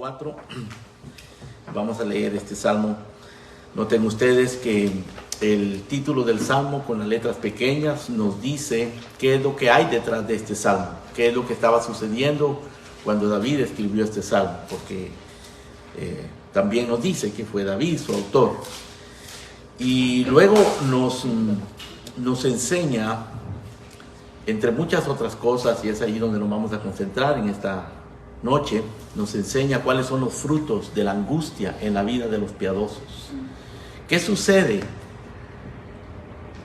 4. Vamos a leer este salmo. Noten ustedes que el título del salmo con las letras pequeñas nos dice qué es lo que hay detrás de este salmo, qué es lo que estaba sucediendo cuando David escribió este salmo, porque también nos dice que fue David su autor. Y luego nos enseña, entre muchas otras cosas, y es ahí donde nos vamos a concentrar en esta noche, nos enseña cuáles son los frutos de la angustia en la vida de los piadosos. ¿Qué sucede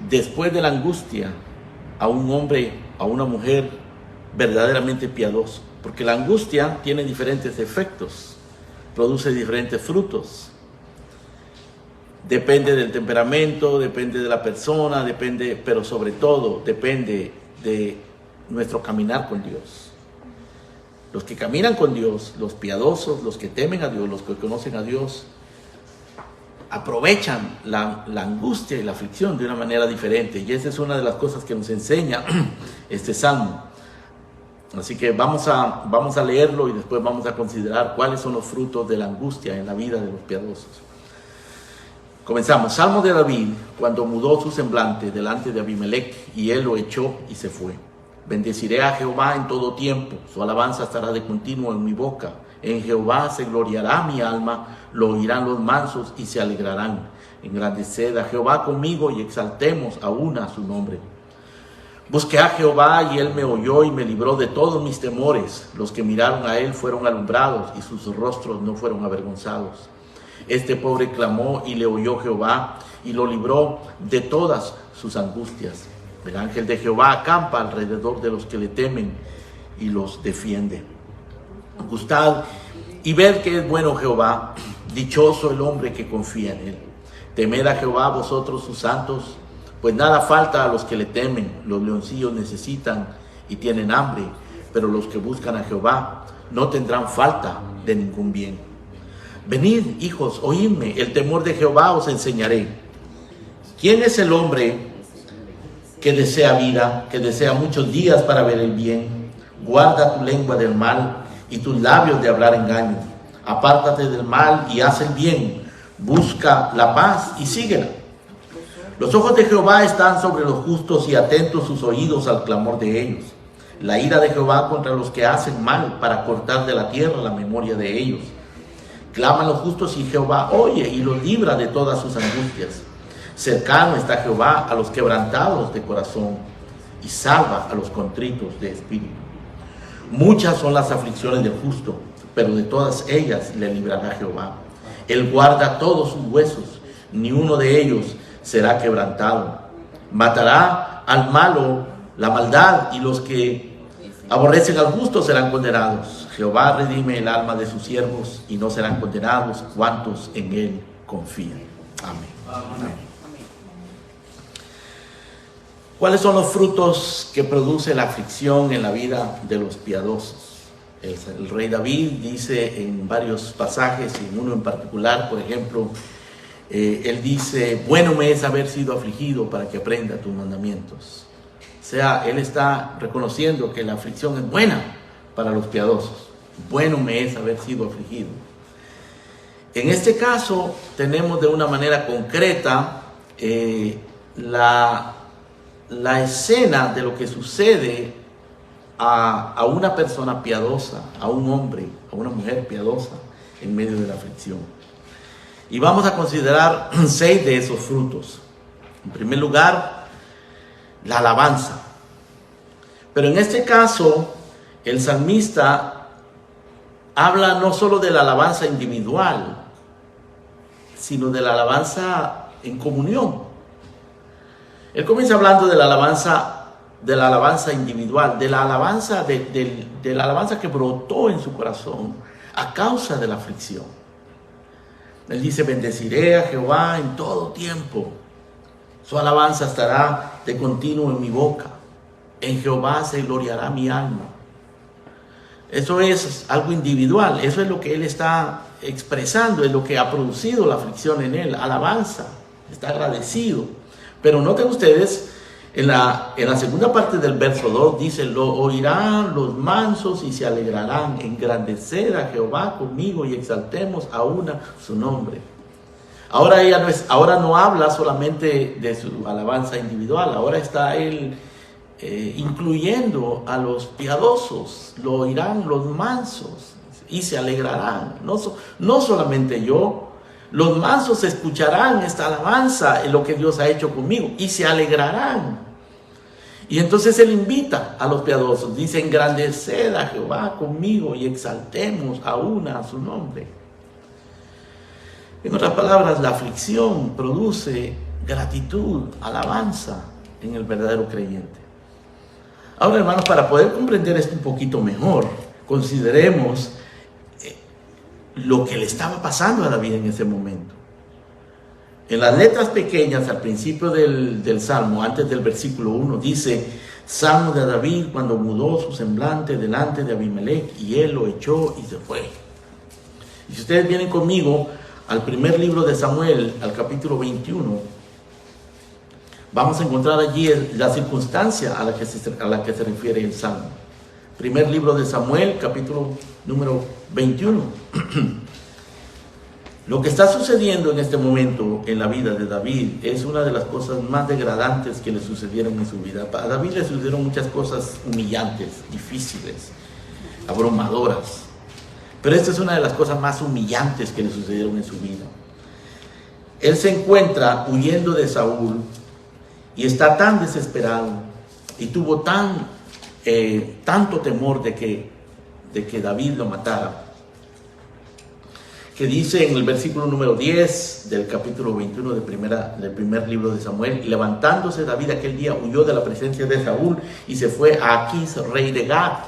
después de la angustia a un hombre, a una mujer verdaderamente piadoso? Porque la angustia tiene diferentes efectos, produce diferentes frutos. Depende del temperamento, depende de la persona, pero sobre todo depende de nuestro caminar con Dios. Los que caminan con Dios, los piadosos, los que temen a Dios, los que conocen a Dios, aprovechan la angustia y la aflicción de una manera diferente. Y esa es una de las cosas que nos enseña este salmo. Así que vamos a leerlo y después vamos a considerar cuáles son los frutos de la angustia en la vida de los piadosos. Comenzamos. Salmo de David, cuando mudó su semblante delante de Abimelech, y él lo echó y se fue. Bendeciré a Jehová en todo tiempo, su alabanza estará de continuo en mi boca. En Jehová se gloriará mi alma, lo oirán los mansos y se alegrarán. Engrandeced a Jehová conmigo y exaltemos aún a su nombre. Busqué a Jehová y él me oyó y me libró de todos mis temores. Los que miraron a él fueron alumbrados y sus rostros no fueron avergonzados. Este pobre clamó y le oyó Jehová y lo libró de todas sus angustias. El ángel de Jehová acampa alrededor de los que le temen y los defiende. Gustad y ved que es bueno Jehová, dichoso el hombre que confía en él. Temed a Jehová vosotros sus santos, pues nada falta a los que le temen. Los leoncillos necesitan y tienen hambre, pero los que buscan a Jehová no tendrán falta de ningún bien. Venid, hijos, oídme, el temor de Jehová os enseñaré. ¿Quién es el hombre que desea vida, que desea muchos días para ver el bien? Guarda tu lengua del mal y tus labios de hablar engaño. Apártate del mal y haz el bien. Busca la paz y síguela. Los ojos de Jehová están sobre los justos y atentos sus oídos al clamor de ellos. La ira de Jehová contra los que hacen mal, para cortar de la tierra la memoria de ellos. Claman los justos y Jehová oye y los libra de todas sus angustias. Cercano está Jehová a los quebrantados de corazón y salva a los contritos de espíritu. Muchas son las aflicciones del justo, pero de todas ellas le librará Jehová. Él guarda todos sus huesos, ni uno de ellos será quebrantado. Matará al malo la maldad, y los que aborrecen al justo serán condenados. Jehová redime el alma de sus siervos, y no serán condenados cuantos en él confían. Amén. Amén. ¿Cuáles son los frutos que produce la aflicción en la vida de los piadosos? El rey David dice en varios pasajes, y en uno en particular, por ejemplo, él dice: bueno me es haber sido afligido para que aprenda tus mandamientos. O sea, él está reconociendo que la aflicción es buena para los piadosos. Bueno me es haber sido afligido. En este caso tenemos de una manera concreta la escena de lo que sucede a una persona piadosa, a un hombre, a una mujer piadosa en medio de la aflicción. Y vamos a considerar 6 de esos frutos. En primer lugar, la alabanza. Pero en este caso, el salmista habla no solo de la alabanza individual, sino de la alabanza en comunión. Él comienza hablando de la alabanza individual, de la alabanza que brotó en su corazón a causa de la aflicción. Él dice: bendeciré a Jehová en todo tiempo, su alabanza estará de continuo en mi boca. En Jehová se gloriará mi alma. Eso es algo individual, eso es lo que él está expresando, es lo que ha producido la aflicción en él. Alabanza, está agradecido. Pero noten ustedes En la segunda parte del verso 2 dice, lo oirán los mansos y se alegrarán, engrandecer a Jehová conmigo y exaltemos a una su nombre. Ahora no habla solamente de su alabanza individual, ahora está él incluyendo a los piadosos, lo oirán los mansos y se alegrarán. No solamente yo, los mansos escucharán esta alabanza en lo que Dios ha hecho conmigo y se alegrarán. Y entonces él invita a los piadosos, dice, engrandeced a Jehová conmigo y exaltemos aún a su nombre. En otras palabras, la aflicción produce gratitud, alabanza en el verdadero creyente. Ahora, hermanos, para poder comprender esto un poquito mejor, consideremos lo que le estaba pasando a David en ese momento. En las letras pequeñas, al principio del Salmo, antes del versículo 1, dice, Salmo de David cuando mudó su semblante delante de Abimelech y él lo echó y se fue. Y si ustedes vienen conmigo al primer libro de Samuel, al capítulo 21, vamos a encontrar allí la circunstancia a la que se refiere el Salmo. Primer libro de Samuel, capítulo número 21. Lo que está sucediendo en este momento en la vida de David es una de las cosas más degradantes que le sucedieron en su vida. A David le sucedieron muchas cosas humillantes, difíciles, abrumadoras. Pero esta es una de las cosas más humillantes que le sucedieron en su vida. Él se encuentra huyendo de Saúl y está tan desesperado y tuvo tanto temor de que David lo matara, que dice en el versículo número 10 del capítulo 21 del primer libro de Samuel, y levantándose David aquel día huyó de la presencia de Saúl y se fue a Aquís, rey de Gat.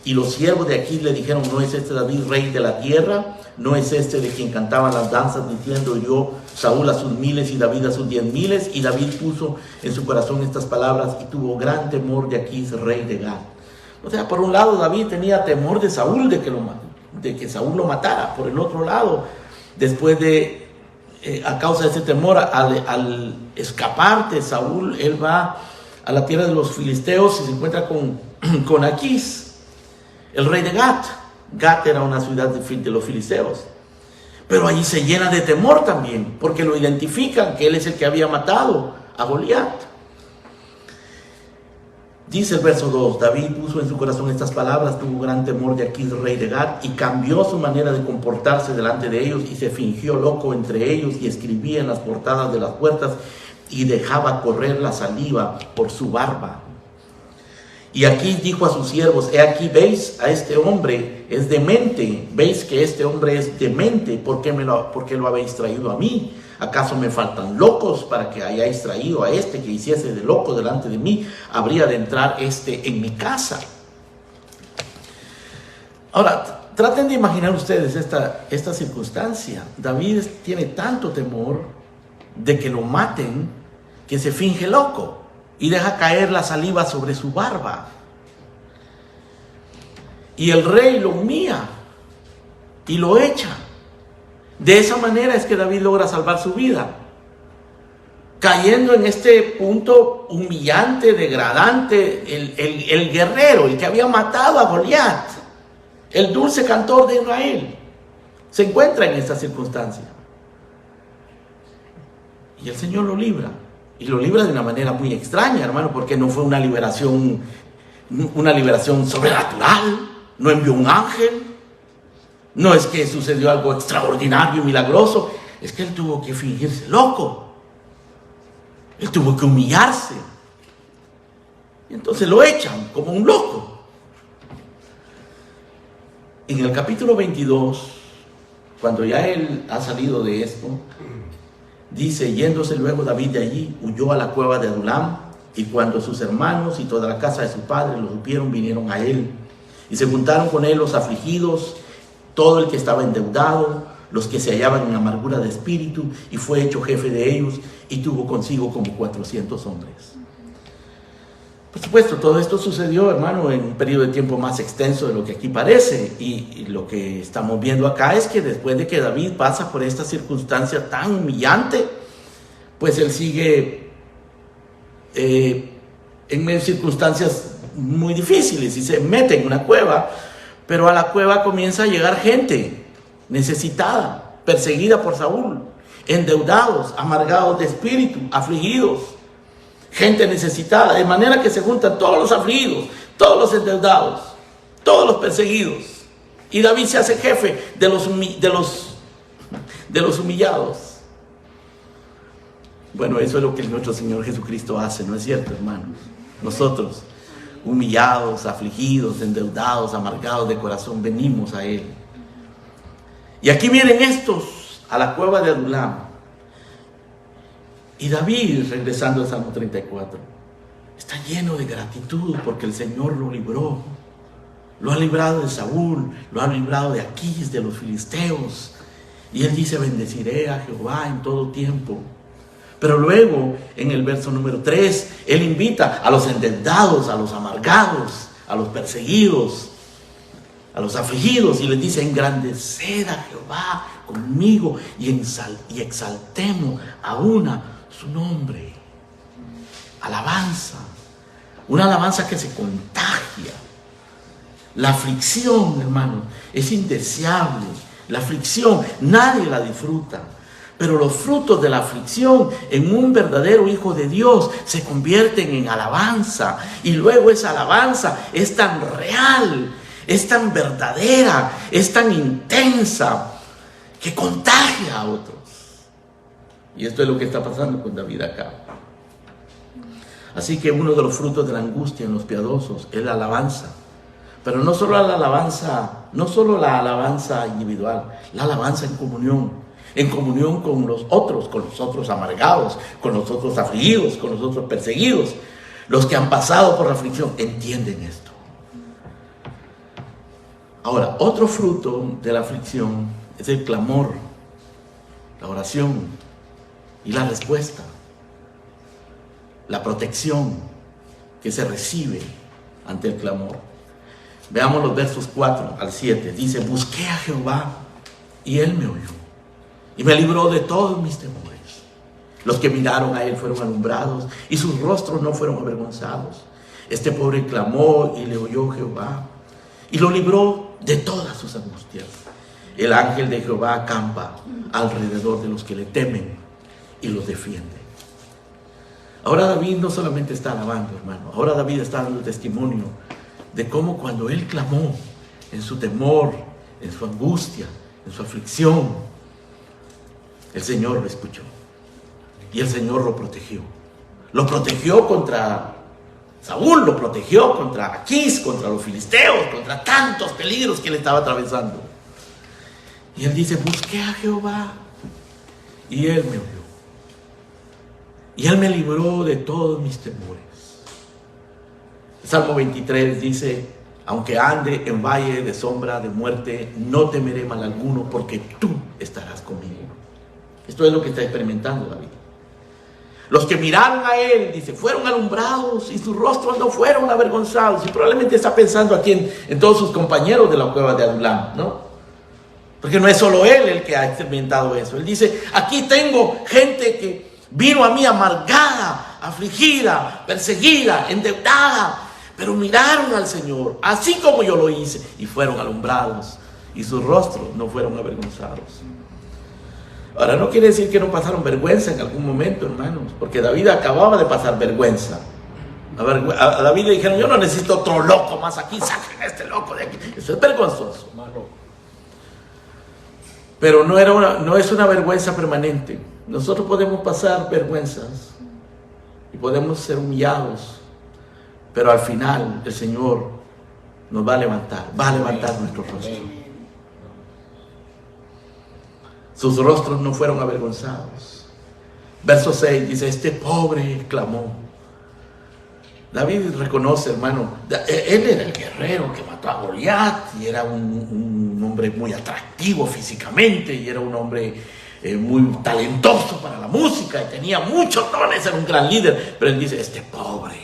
Y los siervos de Aquís le dijeron, ¿no es este David rey de la tierra? ¿No es este de quien cantaban las danzas diciendo, hirió Saúl a sus miles y David a sus 10,000? Y David puso en su corazón estas palabras y tuvo gran temor de Aquís, rey de Gat. O sea, por un lado David tenía temor de Saúl, de que Saúl lo matara. Por el otro lado, después a causa de ese temor, al escapar de Saúl, él va a la tierra de los filisteos y se encuentra con Aquís, el rey de Gat. Gat era una ciudad de los filisteos. Pero allí se llena de temor también, porque lo identifican que él es el que había matado a Goliat. Dice el verso 2, David puso en su corazón estas palabras, tuvo gran temor de Aquís, rey de Gat, y cambió su manera de comportarse delante de ellos, y se fingió loco entre ellos, y escribía en las portadas de las puertas, y dejaba correr la saliva por su barba. Y aquí dijo a sus siervos, he aquí, veis a este hombre, es demente, veis que este hombre es demente, ¿por qué lo habéis traído a mí? ¿Acaso me faltan locos para que hayáis traído a este que hiciese de loco delante de mí? Habría de entrar en mi casa. Ahora, traten de imaginar ustedes esta circunstancia. David tiene tanto temor de que lo maten, que se finge loco y deja caer la saliva sobre su barba. Y el rey lo humilla y lo echa. De esa manera es que David logra salvar su vida, cayendo en este punto humillante, degradante. El guerrero, el que había matado a Goliat, el dulce cantor de Israel, se encuentra en esta circunstancia. Y el Señor lo libra. Y lo libra de una manera muy extraña, hermano, porque no fue una liberación sobrenatural, no envió un ángel, no es que sucedió algo extraordinario y milagroso, es que él tuvo que fingirse loco, él tuvo que humillarse, y entonces lo echan como un loco. En el capítulo 22, cuando ya él ha salido de esto, dice, yéndose luego David de allí, huyó a la cueva de Adulam, y cuando sus hermanos y toda la casa de su padre lo supieron, vinieron a él, y se juntaron con él los afligidos, todo el que estaba endeudado, los que se hallaban en amargura de espíritu, y fue hecho jefe de ellos, y tuvo consigo como 400 hombres. Por supuesto, todo esto sucedió, hermano, en un periodo de tiempo más extenso de lo que aquí parece, y lo que estamos viendo acá es que después de que David pasa por esta circunstancia tan humillante, pues él sigue en medio de circunstancias muy difíciles y se mete en una cueva, pero a la cueva comienza a llegar gente necesitada, perseguida por Saúl, endeudados, amargados de espíritu, afligidos, gente necesitada, de manera que se juntan todos los afligidos, todos los endeudados, todos los perseguidos, y David se hace jefe de los humillados. Bueno, eso es lo que nuestro Señor Jesucristo hace, ¿no es cierto, hermanos? Nosotros, humillados, afligidos, endeudados, amargados de corazón, venimos a Él. Y aquí vienen estos a la cueva de Adulam. Y David, regresando al Salmo 34, está lleno de gratitud porque el Señor lo libró. Lo ha librado de Saúl, lo ha librado de Aquís, de los filisteos. Y él dice, bendeciré a Jehová en todo tiempo. Pero luego, en el verso número 3, él invita a los endeudados, a los amargados, a los perseguidos, a los afligidos, y les dice, engrandeced a Jehová conmigo y exaltemos a su nombre. Alabanza, una alabanza que se contagia. La aflicción, hermano, es indeseable. La aflicción, nadie la disfruta. Pero los frutos de la aflicción en un verdadero hijo de Dios se convierten en alabanza. Y luego esa alabanza es tan real, es tan verdadera, es tan intensa, que contagia a otros. Y esto es lo que está pasando con David acá. Así que uno de los frutos de la angustia en los piadosos es la alabanza. Pero no solo la alabanza individual, la alabanza en comunión con los otros amargados, con los otros afligidos, con los otros perseguidos. Los que han pasado por la aflicción entienden esto. Ahora, otro fruto de la aflicción es el clamor, la oración y la respuesta, la protección que se recibe ante el clamor. Veamos los versos 4 al 7. Dice, busqué a Jehová y Él me oyó y me libró de todos mis temores. Los que miraron a Él fueron alumbrados y sus rostros no fueron avergonzados. Este pobre clamó y le oyó Jehová y lo libró de todas sus angustias. El ángel de Jehová acampa alrededor de los que le temen y los defiende. Ahora David no solamente está alabando, hermano. Ahora David está dando testimonio de cómo cuando él clamó en su temor, en su angustia, en su aflicción, el Señor lo escuchó y el Señor lo protegió. Lo protegió contra Saúl, lo protegió contra Aquís, contra los filisteos, contra tantos peligros que él estaba atravesando. Y él dice, busqué a Jehová y Él me oyó. Y Él me libró de todos mis temores. El Salmo 23 dice, aunque ande en valle de sombra de muerte, no temeré mal alguno, porque tú estarás conmigo. Esto es lo que está experimentando David. Los que miraron a él, dice, fueron alumbrados y sus rostros no fueron avergonzados. Y probablemente está pensando aquí en todos sus compañeros de la cueva de Adulam, ¿no? Porque no es solo él el que ha experimentado eso. Él dice, aquí tengo gente que vino a mí amargada, afligida, perseguida, endeudada, pero miraron al Señor, así como yo lo hice, y fueron alumbrados, y sus rostros no fueron avergonzados. Ahora, no quiere decir que no pasaron vergüenza en algún momento, hermanos, porque David acababa de pasar vergüenza. A David le dijeron, yo no necesito otro loco más aquí, saquen a este loco de aquí. Eso es vergonzoso. Pero no es una vergüenza permanente. Nosotros podemos pasar vergüenzas y podemos ser humillados, pero al final el Señor nos va a levantar nuestro rostro. Sus rostros no fueron avergonzados. Verso 6 dice, este pobre clamó. David reconoce, hermano, él era el guerrero que mató a Goliat y era un hombre muy atractivo físicamente y era un hombre muy talentoso para la música y tenía muchos dones, era un gran líder, pero él dice, este pobre.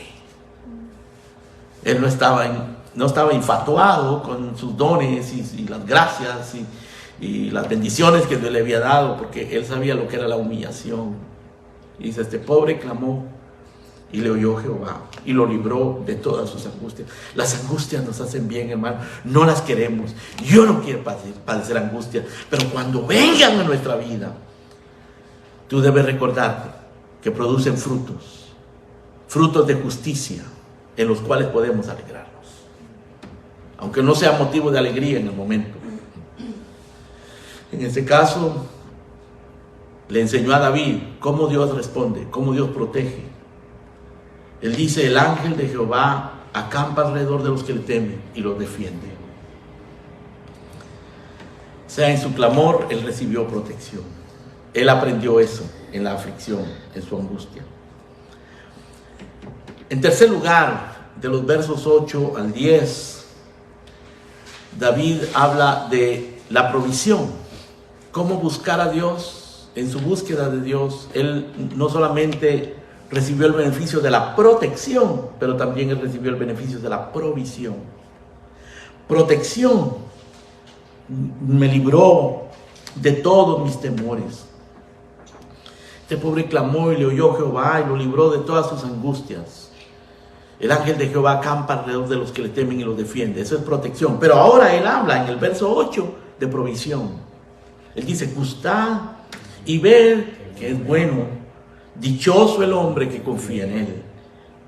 Él no estaba infatuado con sus dones y las gracias y las bendiciones que Dios le había dado, porque él sabía lo que era la humillación. Y dice, este pobre clamó y le oyó Jehová y lo libró de todas sus angustias. Las angustias nos hacen bien, hermano, no las queremos. Yo no quiero padecer angustias, pero cuando vengan a nuestra vida, tú debes recordarte que producen frutos de justicia en los cuales podemos alegrarnos, aunque no sea motivo de alegría en el momento. En este caso, le enseñó a David cómo Dios responde, cómo Dios protege. Él dice: el ángel de Jehová acampa alrededor de los que le temen y los defiende. O sea, en su clamor, él recibió protección. Él aprendió eso en la aflicción, en su angustia. En tercer lugar, de los versos 8 al 10, David habla de la provisión. Cómo buscar a Dios. En su búsqueda de Dios, él no solamente recibió el beneficio de la protección, pero también él recibió el beneficio de la provisión. Protección: me libró de todos mis temores. Este pobre clamó y le oyó Jehová y lo libró de todas sus angustias. El ángel de Jehová acampa alrededor de los que le temen y los defiende. Eso es protección. Pero ahora él habla en el verso 8 de provisión. Él dice: gustad y ver que es bueno, dichoso el hombre que confía en él.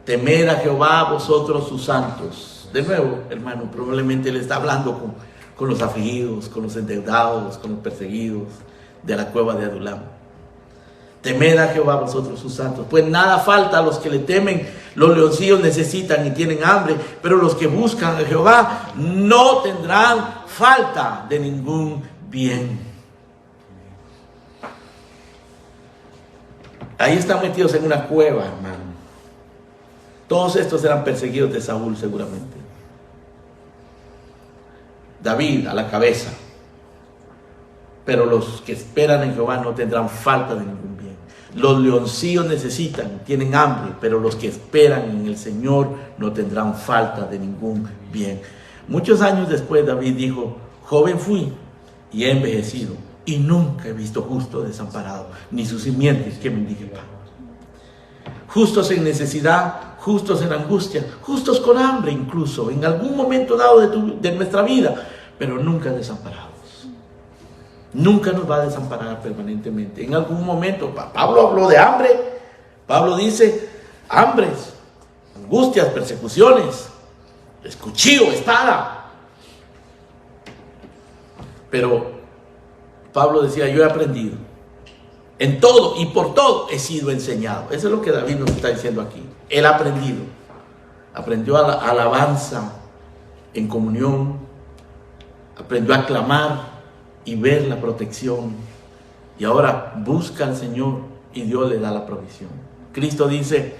Temed a Jehová vosotros sus santos. De nuevo, hermano, probablemente él está hablando con los afligidos, con los endeudados, con los perseguidos de la cueva de Adulam. Temed a Jehová vosotros sus santos, pues nada falta a los que le temen. Los leoncillos necesitan y tienen hambre, pero los que buscan a Jehová no tendrán falta de ningún bien. Ahí están metidos en una cueva, hermano. Todos estos eran perseguidos de Saúl seguramente. David a la cabeza. Pero los que esperan en Jehová no tendrán falta de ningún bien. Los leoncillos necesitan, tienen hambre, pero los que esperan en el Señor no tendrán falta de ningún bien. Muchos años después David dijo: joven fui y he envejecido, y nunca he visto justo desamparado, ni sus simientes que mendigue pan. Justos en necesidad, justos en angustia, justos con hambre incluso, en algún momento dado de nuestra vida, pero nunca desamparados. Nunca nos va a desamparar permanentemente. En algún momento, Pablo habló de hambre. Pablo dice: hambres, angustias, persecuciones, cuchillo, espada. Pero Pablo decía: yo he aprendido. En todo y por todo he sido enseñado. Eso es lo que David nos está diciendo aquí. Él ha aprendido. Aprendió a la alabanza en comunión. Aprendió a clamar y ver la protección. Y ahora busca al Señor y Dios le da la provisión. Cristo dice: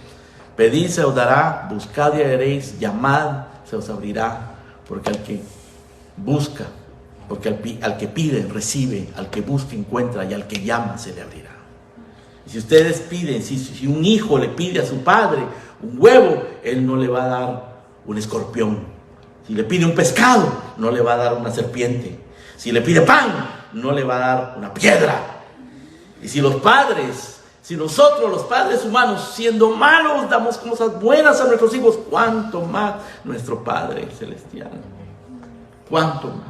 pedid se os dará, buscad y hallaréis, llamad se os abrirá. Porque al que busca, porque al que pide, recibe, al que busca, encuentra, y al que llama, se le abrirá. Y si ustedes piden, si un hijo le pide a su padre un huevo, él no le va a dar un escorpión. Si le pide un pescado, no le va a dar una serpiente. Si le pide pan, no le va a dar una piedra. Y si nosotros los padres humanos, siendo malos, damos cosas buenas a nuestros hijos, ¿cuánto más nuestro Padre Celestial? ¿Cuánto más?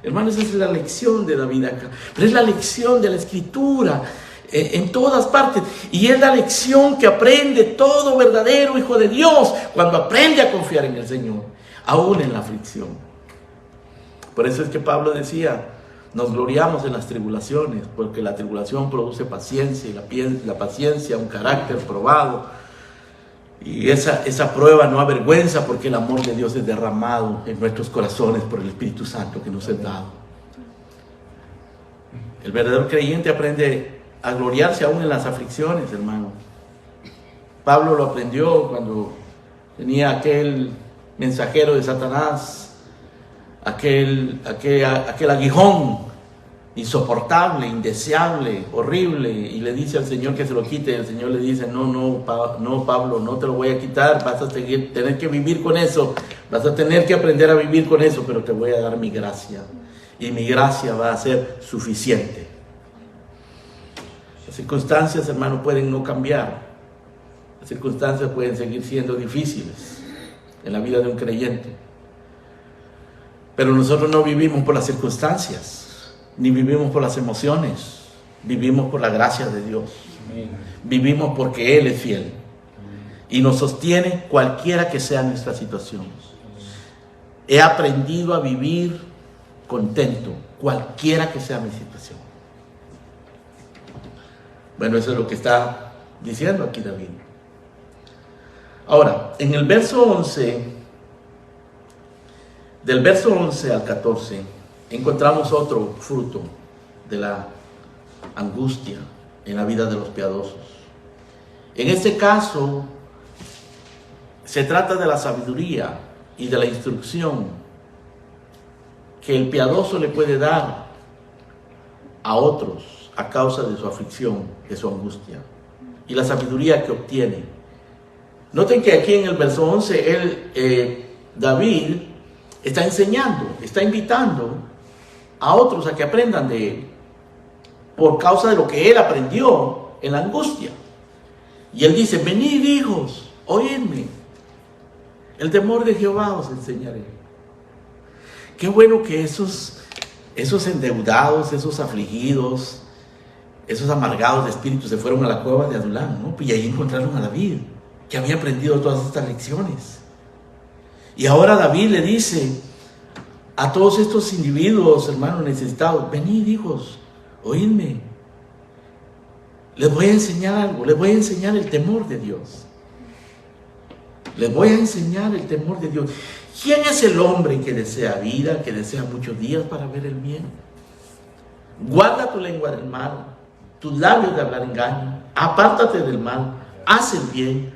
Hermanos, esa es la lección de David acá. Pero es la lección de la Escritura en todas partes. Y es la lección que aprende todo verdadero hijo de Dios cuando aprende a confiar en el Señor, aún en la aflicción. Por eso es que Pablo decía: nos gloriamos en las tribulaciones, porque la tribulación produce paciencia, y la paciencia un carácter probado. Y esa prueba no avergüenza, porque el amor de Dios es derramado en nuestros corazones por el Espíritu Santo que nos es dado. El verdadero creyente aprende a gloriarse aún en las aflicciones, hermano. Pablo lo aprendió cuando tenía aquel mensajero de Satanás, aquel aguijón insoportable, indeseable, horrible, y le dice al Señor que se lo quite. El Señor le dice: no, Pablo, no te lo voy a quitar, vas a tener que vivir con eso, vas a tener que aprender a vivir con eso, pero te voy a dar mi gracia, y mi gracia va a ser suficiente. Las circunstancias, hermano, pueden no cambiar, las circunstancias pueden seguir siendo difíciles en la vida de un creyente. Pero nosotros no vivimos por las circunstancias, ni vivimos por las emociones, vivimos por la gracia de Dios. Vivimos porque Él es fiel y nos sostiene cualquiera que sea nuestra situación. He aprendido a vivir contento, cualquiera que sea mi situación. Bueno, eso es lo que está diciendo aquí David. Ahora, en el verso 11, del verso 11 al 14, encontramos otro fruto de la angustia en la vida de los piadosos. En este caso, se trata de la sabiduría y de la instrucción que el piadoso le puede dar a otros a causa de su aflicción, de su angustia, y la sabiduría que obtiene. Noten que aquí en el verso 11, David está enseñando, está invitando a otros a que aprendan de él, por causa de lo que él aprendió en la angustia. Y él dice: venid, hijos, oídme, el temor de Jehová os enseñaré. Qué bueno que esos endeudados, esos afligidos, esos amargados de espíritu se fueron a la cueva de Adulán, ¿no? Y ahí encontraron a David, que había aprendido todas estas lecciones. Y ahora David le dice a todos estos individuos, hermanos necesitados: venid, hijos, oídme, les voy a enseñar algo, les voy a enseñar el temor de Dios. Les voy a enseñar el temor de Dios. ¿Quién es el hombre que desea vida, que desea muchos días para ver el bien? Guarda tu lengua del mal, tus labios de hablar engaño, apártate del mal, haz el bien,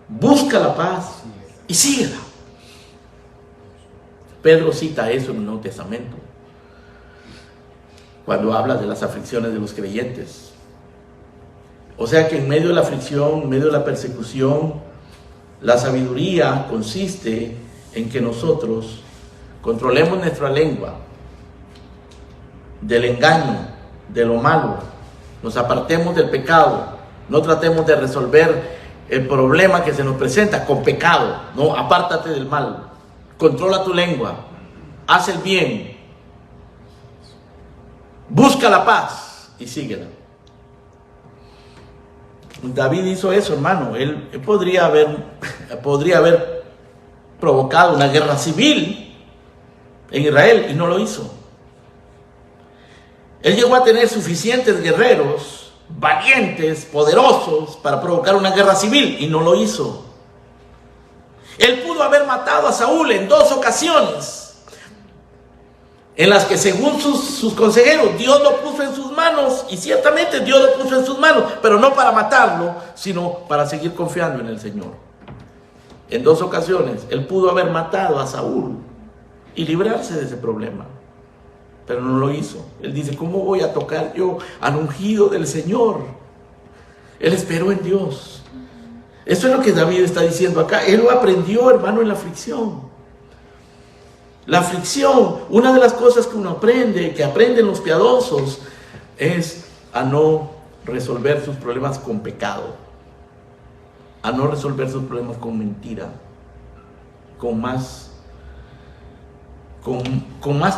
busca la paz y síguela. Pedro cita eso en el Nuevo Testamento, cuando habla de las aflicciones de los creyentes. O sea que en medio de la aflicción, en medio de la persecución, la sabiduría consiste en que nosotros controlemos nuestra lengua del engaño, de lo malo, nos apartemos del pecado, no tratemos de resolver el problema que se nos presenta con pecado, no, apártate del mal, controla tu lengua, haz el bien, busca la paz y síguela. David hizo eso, hermano. Él podría haber provocado una guerra civil en Israel y no lo hizo. Él llegó a tener suficientes guerreros, valientes, poderosos, para provocar una guerra civil y no lo hizo. Él pudo haber matado a Saúl en 2 ocasiones, en las que según sus consejeros Dios lo puso en sus manos, y ciertamente Dios lo puso en sus manos, pero no para matarlo, sino para seguir confiando en el Señor. En 2 ocasiones él pudo haber matado a Saúl y librarse de ese problema, pero no lo hizo. Él dice: ¿cómo voy a tocar yo al ungido del Señor? Él esperó en Dios. Eso es lo que David está diciendo acá. Él lo aprendió, hermano, en la aflicción. La aflicción, una de las cosas que uno aprende, que aprenden los piadosos, es a no resolver sus problemas con pecado, a no resolver sus problemas con mentira, con más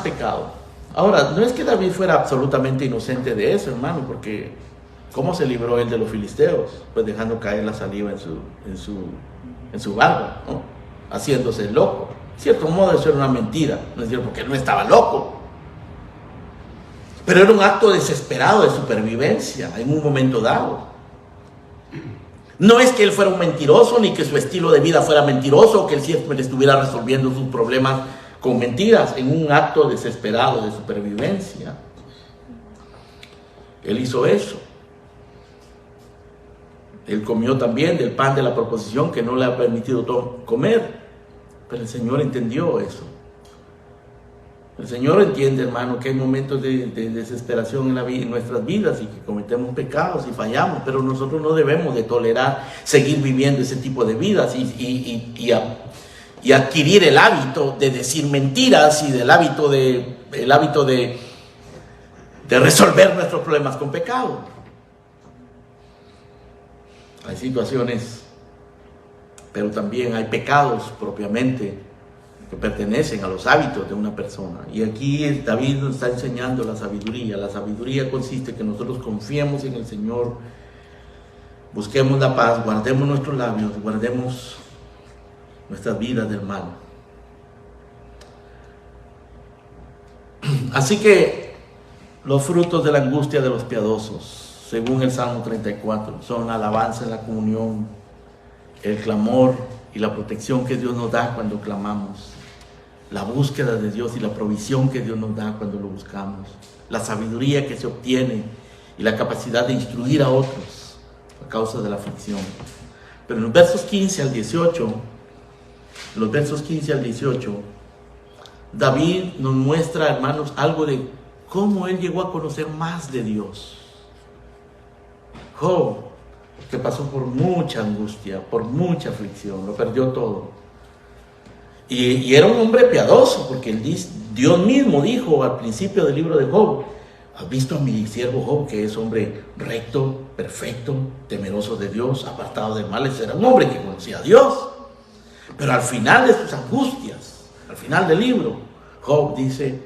pecado. Ahora, no es que David fuera absolutamente inocente de eso, hermano, porque ¿cómo se libró él de los filisteos? Pues dejando caer la saliva en su barba, ¿no? Haciéndose loco. De cierto modo eso era una mentira, no es cierto, porque él no estaba loco, pero era un acto desesperado de supervivencia en un momento dado. No es que él fuera un mentiroso, ni que su estilo de vida fuera mentiroso, o que él siempre estuviera resolviendo sus problemas con mentiras, en un acto desesperado de supervivencia. Él hizo eso. Él comió también del pan de la proposición que no le ha permitido comer. Pero el Señor entendió eso. El Señor entiende, hermano, que hay momentos de desesperación en nuestras vidas y que cometemos pecados y fallamos, pero nosotros no debemos de tolerar seguir viviendo ese tipo de vidas y adquirir el hábito de decir mentiras y el hábito de resolver nuestros problemas con pecado. Hay situaciones pero también hay pecados propiamente que pertenecen a los hábitos de una persona. Y aquí David nos está enseñando la sabiduría. La sabiduría consiste en que nosotros confiemos en el Señor, busquemos la paz, guardemos nuestros labios, guardemos nuestras vidas del mal. Así que los frutos de la angustia de los piadosos, según el Salmo 34, son la alabanza en la comunión, el clamor y la protección que Dios nos da cuando clamamos, la búsqueda de Dios y la provisión que Dios nos da cuando lo buscamos, la sabiduría que se obtiene y la capacidad de instruir a otros a causa de la aflicción. Pero en los versos 15 al 18, David nos muestra, hermanos, algo de cómo él llegó a conocer más de Dios. Job, que pasó por mucha angustia, por mucha aflicción, lo perdió todo. Y era un hombre piadoso, porque Dios mismo dijo al principio del libro de Job: ¿has visto a mi siervo Job, que es hombre recto, perfecto, temeroso de Dios, apartado de males? Era un hombre que conocía a Dios. Pero al final de sus angustias, al final del libro, Job dice: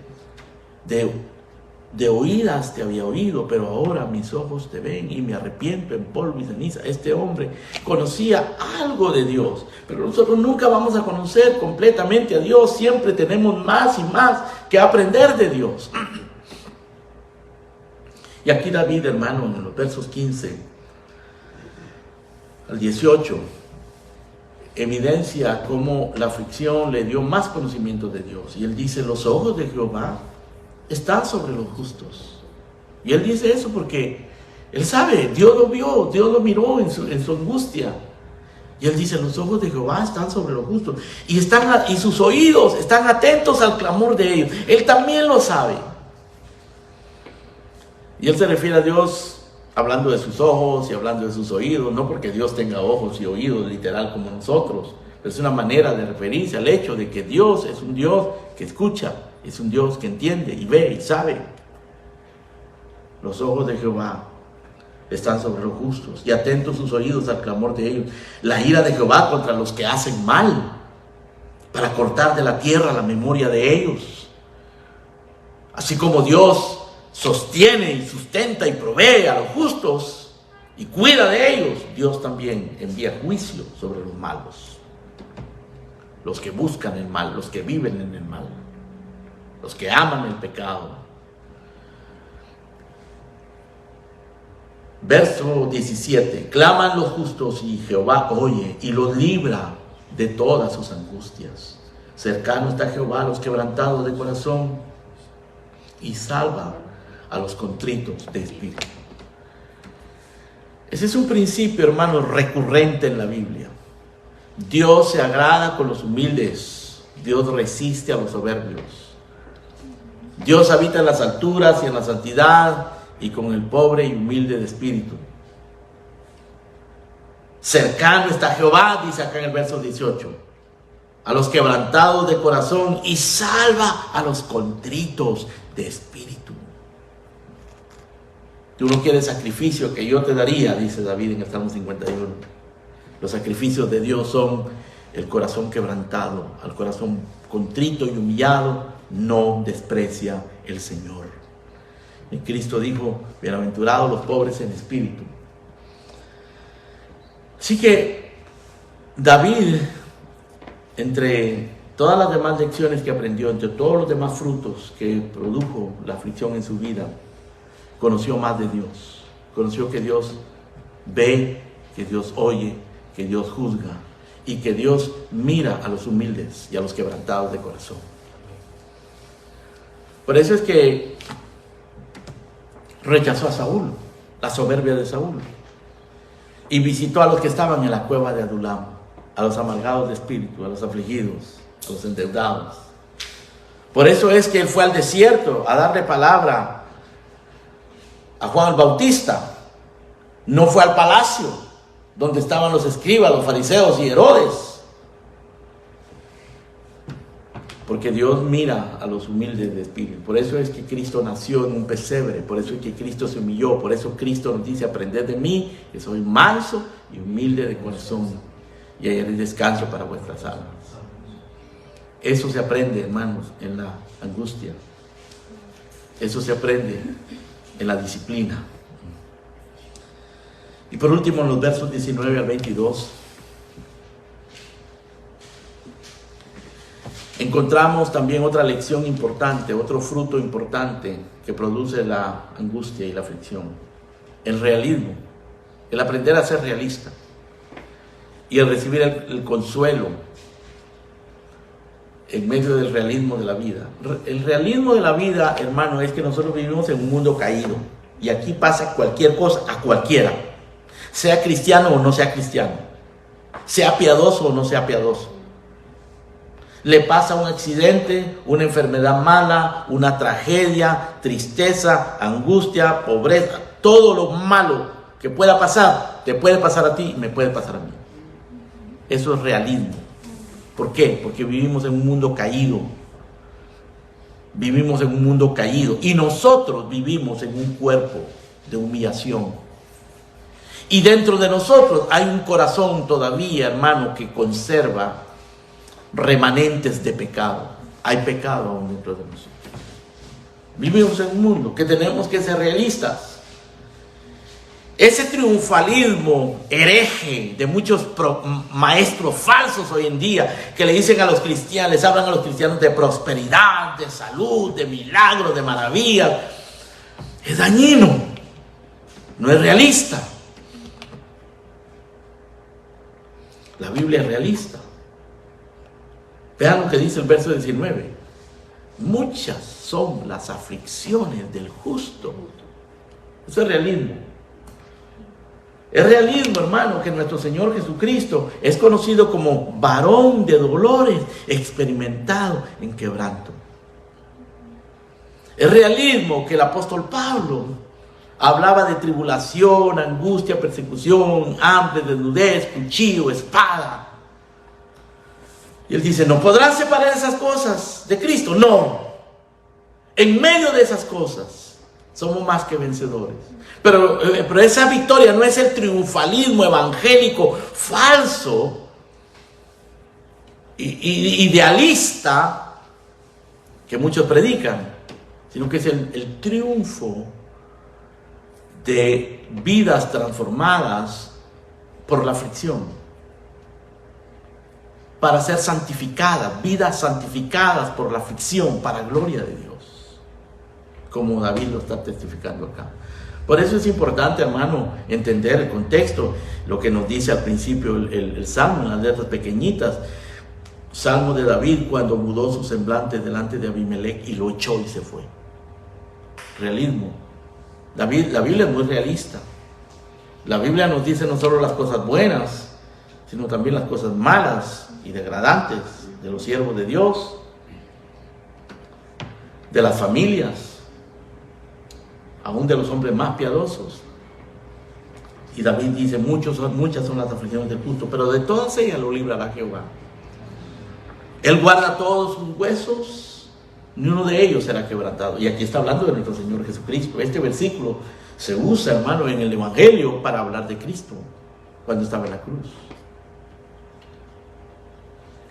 de oídas te había oído, pero ahora mis ojos te ven y me arrepiento en polvo y ceniza. Este hombre conocía algo de Dios, pero nosotros nunca vamos a conocer completamente a Dios. Siempre tenemos más y más que aprender de Dios. Y aquí David, hermano, en los versos 15 al 18, evidencia cómo la aflicción le dio más conocimiento de Dios. Y él dice: los ojos de Jehová están sobre los justos. Y él dice eso porque él sabe, Dios lo vio, Dios lo miró en su angustia. Y él dice: los ojos de Jehová están sobre los justos, y sus oídos están atentos al clamor de ellos. Él también lo sabe. Y él se refiere a Dios hablando de sus ojos y hablando de sus oídos, no porque Dios tenga ojos y oídos literal como nosotros, pero es una manera de referirse al hecho de que Dios es un Dios que escucha, es un Dios que entiende y ve y sabe. Los ojos de Jehová están sobre los justos, y atentos sus oídos al clamor de ellos. La ira de Jehová contra los que hacen mal, para cortar de la tierra la memoria de ellos. Así como Dios sostiene y sustenta y provee a los justos y cuida de ellos, Dios también envía juicio sobre los malos, los que buscan el mal, los que viven en el mal, los que aman el pecado. Verso 17: claman los justos y Jehová oye y los libra de todas sus angustias. Cercano está Jehová a los quebrantados de corazón y salva a los contritos de espíritu. Ese es un principio, hermanos, recurrente en la Biblia. Dios se agrada con los humildes, Dios resiste a los soberbios. Dios habita en las alturas y en la santidad, y con el pobre y humilde de espíritu. Cercano está Jehová, dice acá en el verso 18, a los quebrantados de corazón, y salva a los contritos de espíritu. Tú no quieres sacrificio que yo te daría, dice David en el Salmo 51. Los sacrificios de Dios son el corazón quebrantado. Al corazón contrito y humillado no desprecia el Señor. Y Cristo dijo: bienaventurados los pobres en espíritu. Así que David, entre todas las demás lecciones que aprendió, entre todos los demás frutos que produjo la aflicción en su vida, conoció más de Dios. Conoció que Dios ve, que Dios oye, que Dios juzga, y que Dios mira a los humildes y a los quebrantados de corazón. Por eso es que rechazó a Saúl, la soberbia de Saúl, y visitó a los que estaban en la cueva de Adulam, a los amargados de espíritu, a los afligidos, a los endeudados. Por eso es que él fue al desierto a darle palabra a Juan el Bautista. No fue al palacio donde estaban los escribas, los fariseos y Herodes, porque Dios mira a los humildes de espíritu. Por eso es que Cristo nació en un pesebre, por eso es que Cristo se humilló, por eso Cristo nos dice: aprended de mí, que soy manso y humilde de corazón, y hallaréis descanso para vuestras almas. Eso se aprende, hermanos, en la angustia. Eso se aprende en la disciplina. Y por último, en los versos 19 al 22, encontramos también otra lección importante, otro fruto importante que produce la angustia y la aflicción. El realismo, el aprender a ser realista y el recibir el consuelo en medio del realismo de la vida. El realismo de la vida, hermano, es que nosotros vivimos en un mundo caído y aquí pasa cualquier cosa a cualquiera, sea cristiano o no sea cristiano, sea piadoso o no sea piadoso. Le pasa un accidente, una enfermedad mala, una tragedia, tristeza, angustia, pobreza, todo lo malo que pueda pasar, te puede pasar a ti y me puede pasar a mí. Eso es realismo. ¿Por qué? Porque vivimos en un mundo caído. Vivimos en un mundo caído y nosotros vivimos en un cuerpo de humillación. Y dentro de nosotros hay un corazón todavía, hermano, que conserva remanentes de pecado. Hay pecado aún dentro de nosotros. Vivimos en un mundo que tenemos que ser realistas. Ese triunfalismo hereje de muchos maestros falsos hoy en día que le dicen a los cristianos, les hablan a los cristianos de prosperidad, de salud, de milagros, de maravillas, es dañino, no es realista. La Biblia es realista. Vean lo que dice el verso 19. Muchas son las aflicciones del justo. Eso es realismo. Es realismo, hermano, que nuestro Señor Jesucristo es conocido como varón de dolores, experimentado en quebranto. Es realismo que el apóstol Pablo hablaba de tribulación, angustia, persecución, hambre, desnudez, cuchillo, espada. Y él dice, ¿no podrán separar esas cosas de Cristo? No. En medio de esas cosas somos más que vencedores. Pero esa victoria no es el triunfalismo evangélico falso, idealista, que muchos predican, sino que es el triunfo de vidas transformadas por la aflicción, para ser santificadas, vidas santificadas por la aflicción, para gloria de Dios, como David lo está testificando acá. Por eso es importante, hermano, entender el contexto, lo que nos dice al principio el Salmo, en las letras pequeñitas. Salmo de David cuando mudó su semblante delante de Abimelech y lo echó y se fue. Realismo. La Biblia es muy realista. La Biblia nos dice no solo las cosas buenas, sino también las cosas malas y degradantes de los siervos de Dios, de las familias, aún de los hombres más piadosos. Y David dice, muchas son las aflicciones del justo, pero de todas ellas lo librará Jehová. Él guarda todos sus huesos, ni uno de ellos será quebrantado. Y aquí está hablando de nuestro Señor Jesucristo. Este versículo se usa, hermano, en el Evangelio para hablar de Cristo, cuando estaba en la cruz.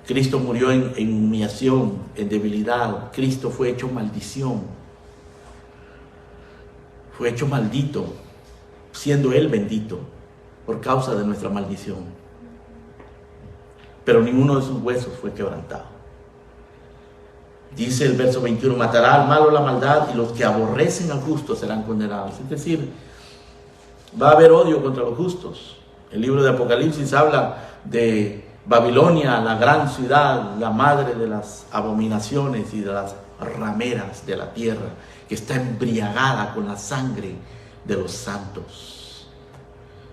Cristo murió en humillación, en debilidad. Cristo fue hecho maldición. Fue hecho maldito, siendo Él bendito, por causa de nuestra maldición. Pero ninguno de sus huesos fue quebrantado. Dice el verso 21, matará al malo la maldad y los que aborrecen al justo serán condenados. Es decir, va a haber odio contra los justos. El libro de Apocalipsis habla de Babilonia, la gran ciudad, la madre de las abominaciones y de las rameras de la tierra, que está embriagada con la sangre de los santos.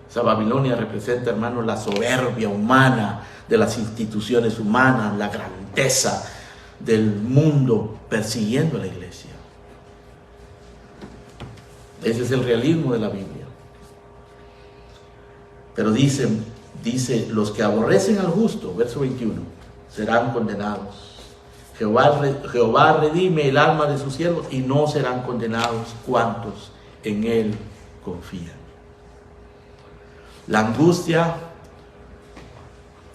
Esa Babilonia representa, hermanos, la soberbia humana de las instituciones humanas, la grandeza del mundo persiguiendo a la iglesia. Ese es el realismo de la Biblia. Pero dice, los que aborrecen al justo, verso 21, serán condenados. Jehová redime el alma de sus siervos y no serán condenados cuantos en Él confían. La angustia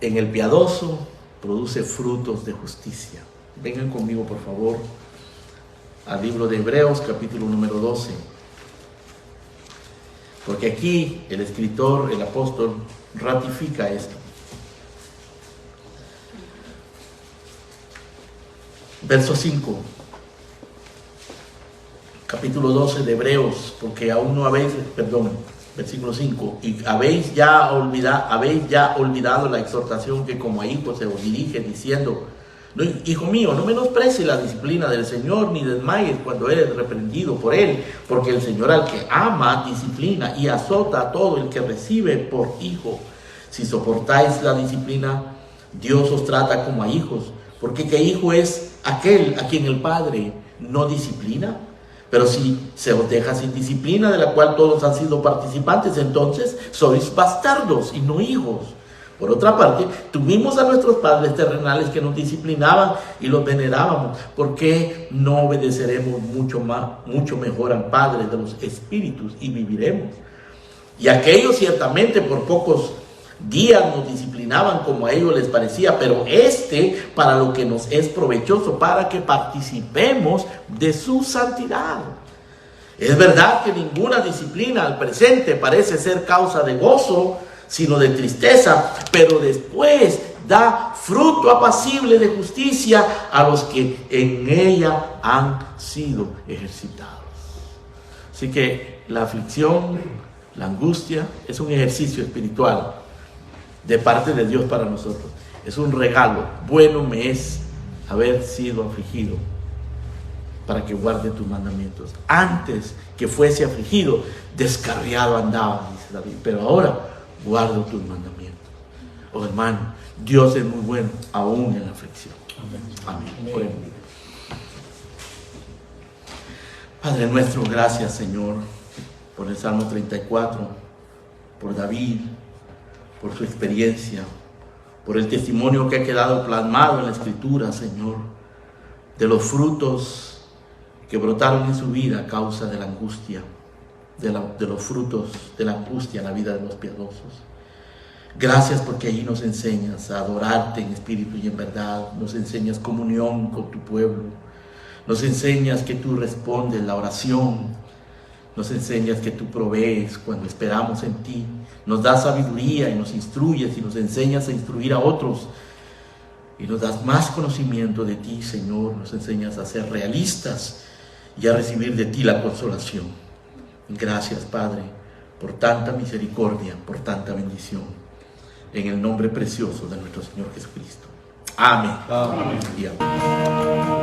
en el piadoso produce frutos de justicia. Vengan conmigo, por favor, al libro de Hebreos, capítulo número 12. Porque aquí el escritor, el apóstol, ratifica esto. Verso 5. Capítulo 12 de Hebreos, porque aún no habéis, versículo 5, y habéis ya olvidado la exhortación que como a hijos se os dirige, diciendo: no, hijo mío, no menosprecies la disciplina del Señor, ni desmayes cuando eres reprendido por Él, porque el Señor al que ama disciplina y azota a todo el que recibe por hijo. Si soportáis la disciplina, Dios os trata como a hijos, porque ¿qué hijo es aquel a quien el Padre no disciplina? Pero si se os deja sin disciplina, de la cual todos han sido participantes, entonces sois bastardos y no hijos. Por otra parte, tuvimos a nuestros padres terrenales que nos disciplinaban y los venerábamos. ¿Por qué no obedeceremos mucho mejor al Padre de los espíritus y viviremos? Y aquellos ciertamente por pocos días nos disciplinaban como a ellos les parecía, pero para lo que nos es provechoso, para que participemos de su santidad. Es verdad que ninguna disciplina al presente parece ser causa de gozo, sino de tristeza, pero después da fruto apacible de justicia a los que en ella han sido ejercitados. Así que la aflicción, la angustia, es un ejercicio espiritual de parte de Dios para nosotros. Es un regalo. Bueno me es haber sido afligido para que guarde tus mandamientos. Antes que fuese afligido, descarriado andaba, dice David, pero ahora guardo tus mandamientos. Oh hermano, Dios es muy bueno aún en la aflicción. Amén. Amén. Padre nuestro, gracias, Señor, por el Salmo 34, por David, por su experiencia, por el testimonio que ha quedado plasmado en la Escritura, Señor, de los frutos que brotaron en su vida a causa de la angustia, de los frutos de la angustia en la vida de los piadosos. Gracias porque allí nos enseñas a adorarte en espíritu y en verdad, nos enseñas comunión con tu pueblo, nos enseñas que tú respondes la oración, nos enseñas que tú provees cuando esperamos en ti, nos das sabiduría y nos instruyes y nos enseñas a instruir a otros y nos das más conocimiento de ti, Señor, nos enseñas a ser realistas y a recibir de ti la consolación. Gracias, Padre, por tanta misericordia, por tanta bendición, en el nombre precioso de nuestro Señor Jesucristo. Amén. Amén. Y amén.